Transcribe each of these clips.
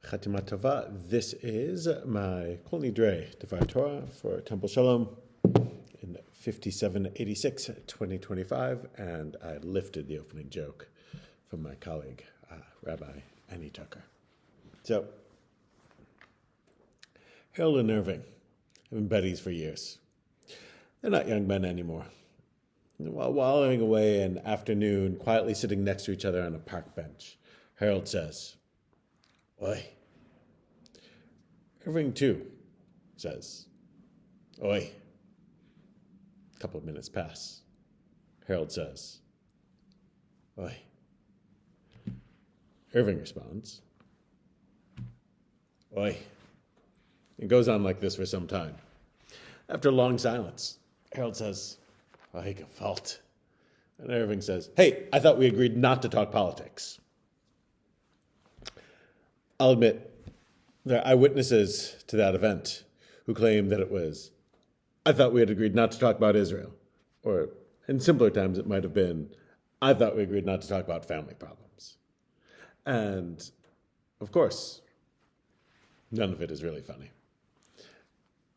Chatima Tova. This is my Kol Nidre Devar Torah for Temple Shalom in 5786, 2025, and I lifted the opening joke from my colleague, Rabbi Annie Tucker. So, Harold and Irving have been buddies for years. They're not young men anymore. While wallowing away an afternoon, quietly sitting next to each other on a park bench, Harold says, "Oi." Irving, too, says, "Oi." A couple of minutes pass. Harold says, "Oi." Irving responds, "Oi." It goes on like this for some time. After a long silence, Harold says, "Oi, gefalt." And Irving says, "Hey, I thought we agreed not to talk politics." I'll admit, there are eyewitnesses to that event who claim that it was, "I thought we had agreed not to talk about Israel." Or in simpler times, it might have been, "I thought we agreed not to talk about family problems." And of course, none of it is really funny.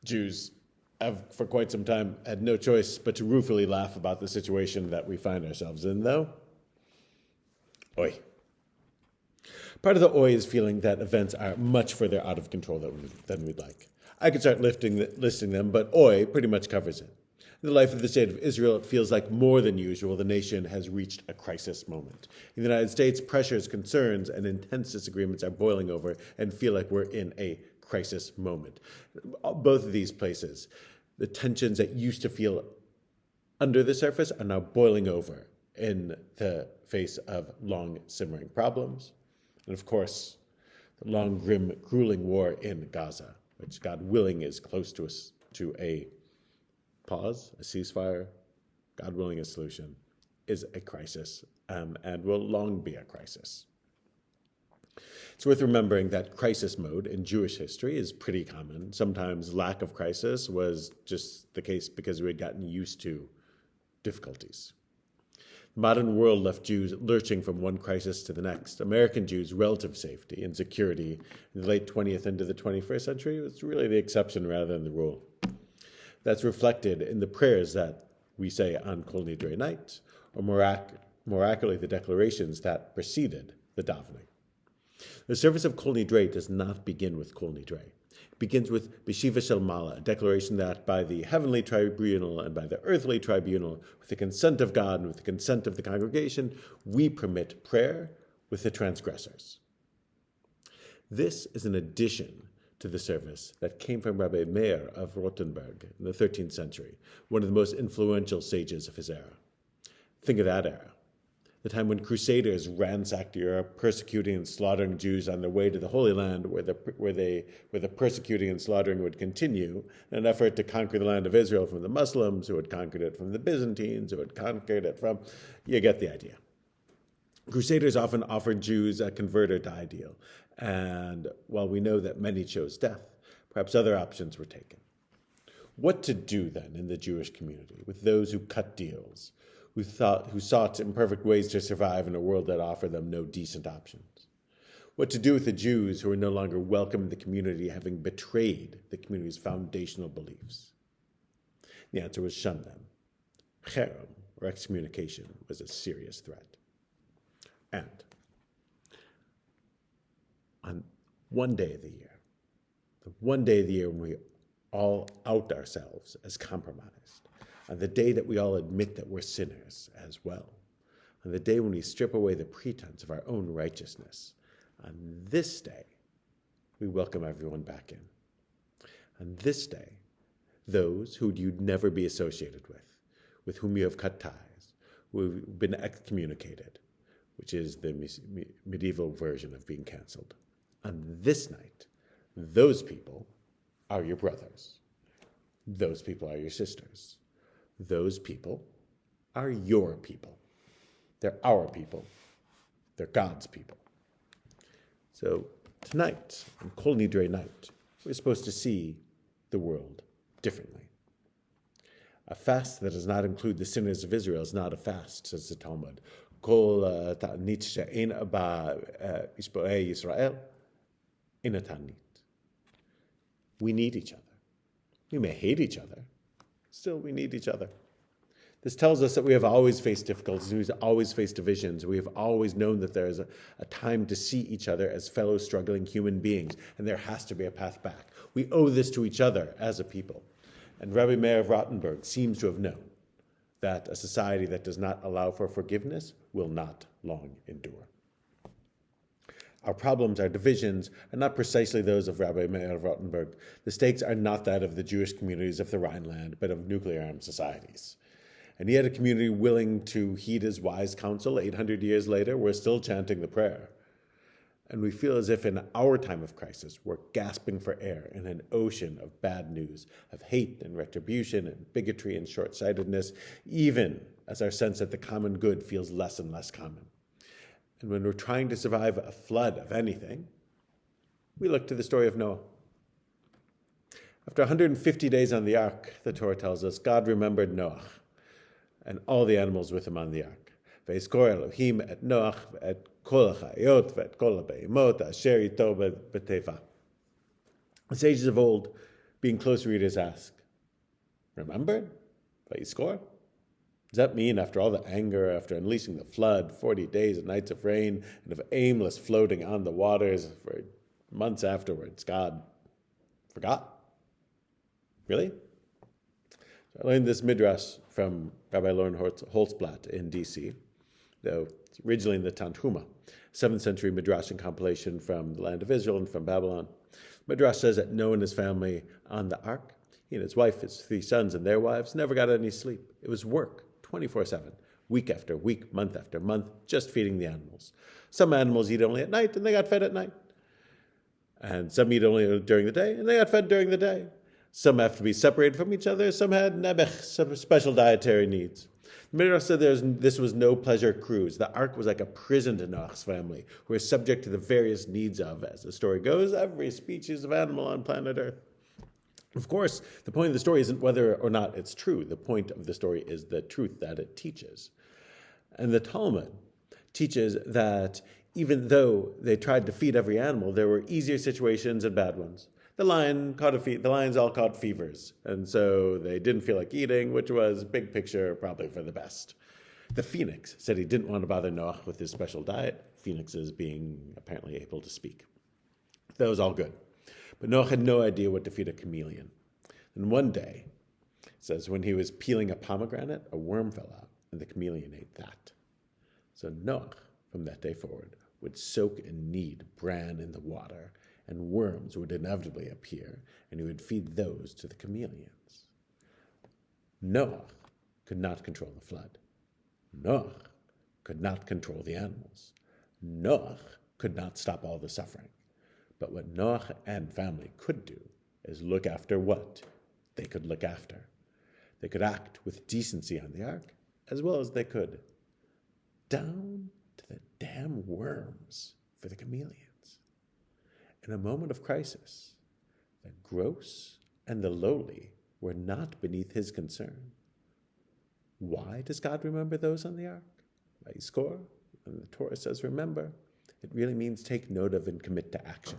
Jews have for quite some time had no choice but to ruefully laugh about the situation that we find ourselves in, though. Oi. Part of the oi is feeling that events are much further out of control than we'd like. I could start listing them, but oi pretty much covers it. In the life of the state of Israel, it feels like more than usual the nation has reached a crisis moment. In the United States, pressures, concerns, and intense disagreements are boiling over and feel like we're in a crisis moment. Both of these places, the tensions that used to feel under the surface are now boiling over in the face of long simmering problems. And of course, the long, grim, grueling war in Gaza, which, God willing, is close to a pause, a ceasefire, God willing, a solution, is a crisis and will long be a crisis. It's worth remembering that crisis mode in Jewish history is pretty common. Sometimes lack of crisis was just the case because we had gotten used to difficulties. The modern world left Jews lurching from one crisis to the next. American Jews' relative safety and security in the late 20th into the 21st century was really the exception rather than the rule. That's reflected in the prayers that we say on Kol Nidre night, or miraculously the declarations that preceded the davening. The service of Kol Nidre does not begin with Kol Nidre. It begins with B'Shiva Shel Mala, a declaration that by the heavenly tribunal and by the earthly tribunal, with the consent of God and with the consent of the congregation, we permit prayer with the transgressors. This is an addition to the service that came from Rabbi Meir of Rothenburg in the 13th century, one of the most influential sages of his era. Think of that era. The time when crusaders ransacked Europe, persecuting and slaughtering Jews on their way to the Holy Land, where the persecuting and slaughtering would continue in an effort to conquer the land of Israel from the Muslims, who had conquered it from the Byzantines, who had conquered it from, you get the idea. Crusaders often offered Jews a converter to ideal, and while we know that many chose death, perhaps other options were taken. What to do then in the Jewish community with those who cut deals, who sought imperfect ways to survive in a world that offered them no decent options? What to do with the Jews who were no longer welcome in the community, having betrayed the community's foundational beliefs? The answer was shun them. Cherem, or excommunication, was a serious threat. And on one day of the year, the one day of the year when we all out ourselves as compromised, on the day that we all admit that we're sinners as well, on the day when we strip away the pretense of our own righteousness, on this day, we welcome everyone back in. On this day, those who you'd never be associated with whom you have cut ties, who have been excommunicated, which is the medieval version of being canceled. On this night, those people are your brothers. Those people are your sisters. Those people are your people. They're our people. They're God's people. So tonight, on Kol Nidre night, we're supposed to see the world differently. A fast that does not include the sinners of Israel is not a fast, says the Talmud. Kol ta'anit she'en ba Yisrael einatanit. We need each other. We may hate each other. Still, we need each other. This tells us that we have always faced difficulties, we have always faced divisions. We have always known that there is a time to see each other as fellow struggling human beings, and there has to be a path back. We owe this to each other as a people. And Rabbi Meir of Rottenburg seems to have known that a society that does not allow for forgiveness will not long endure. Our problems, our divisions, are not precisely those of Rabbi Meir of Rottenburg. The stakes are not that of the Jewish communities of the Rhineland, but of nuclear-armed societies. And yet a community willing to heed his wise counsel 800 years later, we're still chanting the prayer. And we feel as if in our time of crisis, we're gasping for air in an ocean of bad news, of hate and retribution and bigotry and short-sightedness, even as our sense that the common good feels less and less common. And when we're trying to survive a flood of anything, we look to the story of Noah. After 150 days on the ark, the Torah tells us, God remembered Noah and all the animals with him on the ark. V'yizkor Elohim et Noach et kol ha'chayot v'et kol ha'behemot asher ito b'teva. The sages of old, being close readers, ask, remembered? V'yizkor? Does that mean after all the anger, after unleashing the flood, 40 days and nights of rain, and of aimless floating on the waters for months afterwards, God forgot? Really? So I learned this midrash from Rabbi Loren Holtzblatt in D.C., though it's originally in the Tanhuma, 7th century midrash and compilation from the land of Israel and from Babylon. Midrash says that Noah and his family on the ark, he and his wife, his 3 sons and their wives, never got any sleep. It was work, 24/7, week after week, month after month, just feeding the animals. Some animals eat only at night, and they got fed at night. And some eat only during the day, and they got fed during the day. Some have to be separated from each other. Some had nebech, some special dietary needs. The Midrash said this was no pleasure cruise. The ark was like a prison to Noach's family, who were subject to the various needs of, as the story goes, every species of animal on planet Earth. Of course, the point of the story isn't whether or not it's true. The point of the story is the truth that it teaches. And the Talmud teaches that even though they tried to feed every animal, there were easier situations and bad ones. The lions all caught fevers, and so they didn't feel like eating, which was, big picture, probably for the best. The phoenix said he didn't want to bother Noach with his special diet, phoenixes being apparently able to speak. That was all good. But Noach had no idea what to feed a chameleon. And one day, it says, when he was peeling a pomegranate, a worm fell out, and the chameleon ate that. So Noach, from that day forward, would soak and knead bran in the water, and worms would inevitably appear, and he would feed those to the chameleons. Noach could not control the flood. Noach could not control the animals. Noach could not stop all the suffering. But what Noach and family could do is look after what they could look after. They could act with decency on the ark, as well as they could down to the damn worms for the chameleons. In a moment of crisis, the gross and the lowly were not beneath his concern. Why does God remember those on the ark? Vayizkor, when the Torah says remember, it really means take note of and commit to action.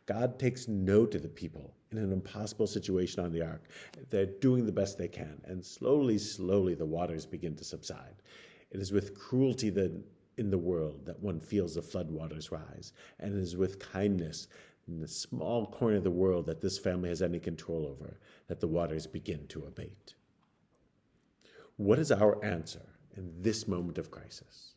God takes note of the people in an impossible situation on the ark. They're doing the best they can, and slowly, the waters begin to subside. It is with cruelty in the world that one feels the flood waters rise, and it is with kindness in the small corner of the world that this family has any control over that the waters begin to abate. What is our answer in this moment of crisis?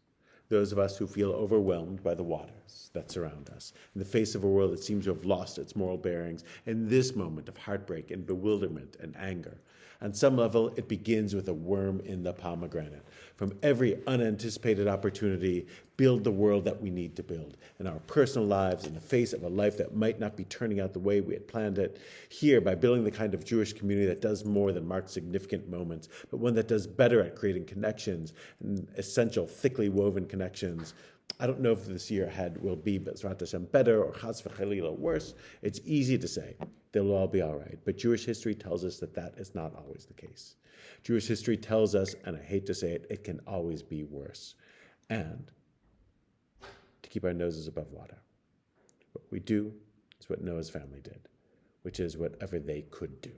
Those of us who feel overwhelmed by the waters that surround us, in the face of a world that seems to have lost its moral bearings, in this moment of heartbreak and bewilderment and anger. On some level, it begins with a worm in the pomegranate. From every unanticipated opportunity, build the world that we need to build. In our personal lives, in the face of a life that might not be turning out the way we had planned it. Here, by building the kind of Jewish community that does more than mark significant moments, but one that does better at creating connections, and essential, thickly woven connections. I don't know if this year ahead will be B'ezrat Hashem better or Chas v'Chalila worse. It's easy to say they'll all be all right, but Jewish history tells us that that is not always the case. Jewish history tells us, and I hate to say it, it can always be worse. And to keep our noses above water. What we do It's what Noah's family did, which is whatever they could do.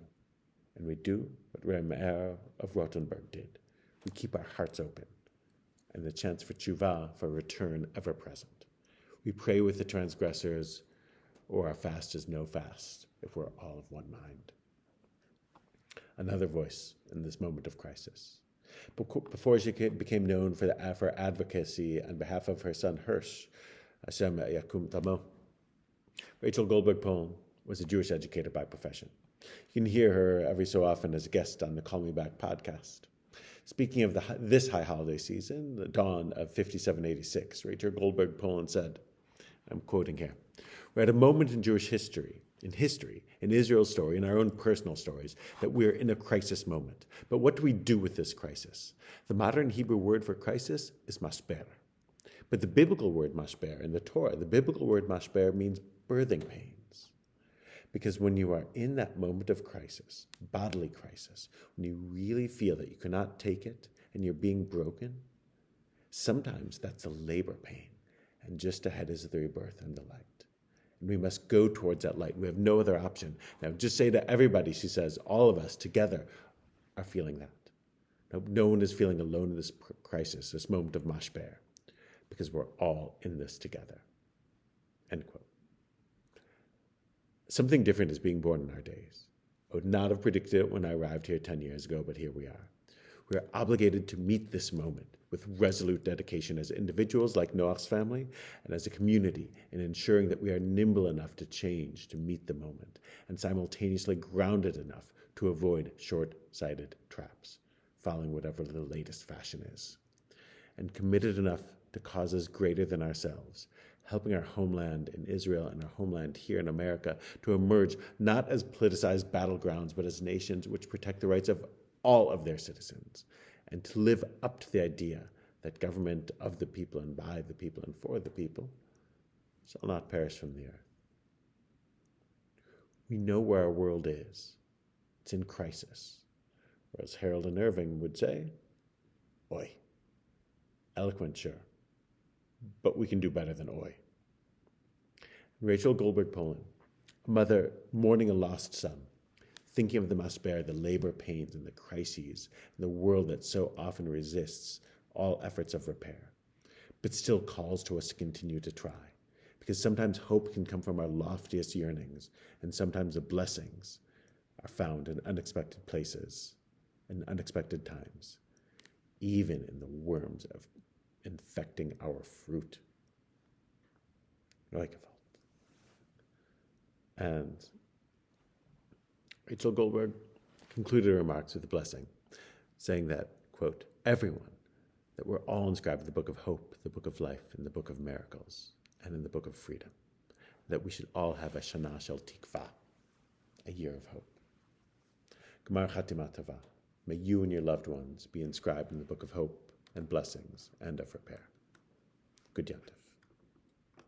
And we do what Remer of Rothenburg did. We keep our hearts open, and the chance for tshuva, for return, ever present. We pray with the transgressors, or our fast is no fast, if we're all of one mind. Another voice in this moment of crisis. Before she became known for advocacy on behalf of her son Hirsch, Hashem Yakum Tamo, Rachel Goldberg-Polen was a Jewish educator by profession. You can hear her every so often as a guest on the Call Me Back podcast. Speaking of this high holiday season, the dawn of 5786, Rachel Goldberg-Polen said, I'm quoting here, we're at a moment in Jewish history, in Israel's story, in our own personal stories, that we're in a crisis moment. But what do we do with this crisis? The modern Hebrew word for crisis is mashber. But the biblical word mashber in the Torah, the biblical word mashber means birthing pains. Because when you are in that moment of crisis, bodily crisis, when you really feel that you cannot take it and you're being broken, sometimes that's a labor pain. And just ahead is the rebirth and the light. And we must go towards that light. We have no other option. Now, just say to everybody, she says, all of us together are feeling that. No one is feeling alone in this crisis, this moment of mashber, because we're all in this together. End quote. Something different is being born in our days. I would not have predicted it when I arrived here 10 years ago, but here we are. We are obligated to meet this moment with resolute dedication as individuals like Noach's family and as a community in ensuring that we are nimble enough to change to meet the moment and simultaneously grounded enough to avoid short-sighted traps, following whatever the latest fashion is, and committed enough to causes greater than ourselves, helping our homeland in Israel and our homeland here in America to emerge not as politicized battlegrounds, but as nations which protect the rights of all of their citizens, and to live up to the idea that government of the people and by the people and for the people shall not perish from the earth. We know where our world is. It's in crisis. Or as Harold and Irving would say, oi. Eloquent, sure, but we can do better than oi. Rachel Goldberg-Polen, a mother mourning a lost son, thinking of the mashber, the labor pains and the crises, and the world that so often resists all efforts of repair, but still calls to us to continue to try. Because sometimes hope can come from our loftiest yearnings, and sometimes the blessings are found in unexpected places and unexpected times, even in the worms of infecting our fruit. And Rachel Goldberg concluded her remarks with a blessing, saying that, quote, everyone, that we're all inscribed in the book of hope, the book of life, and the book of miracles, and in the book of freedom, that we should all have a Shana Shel Tikva, a year of hope. Gemar Chatima Tova, may you and your loved ones be inscribed in the book of hope and blessings and of repair. Good Yom Tov.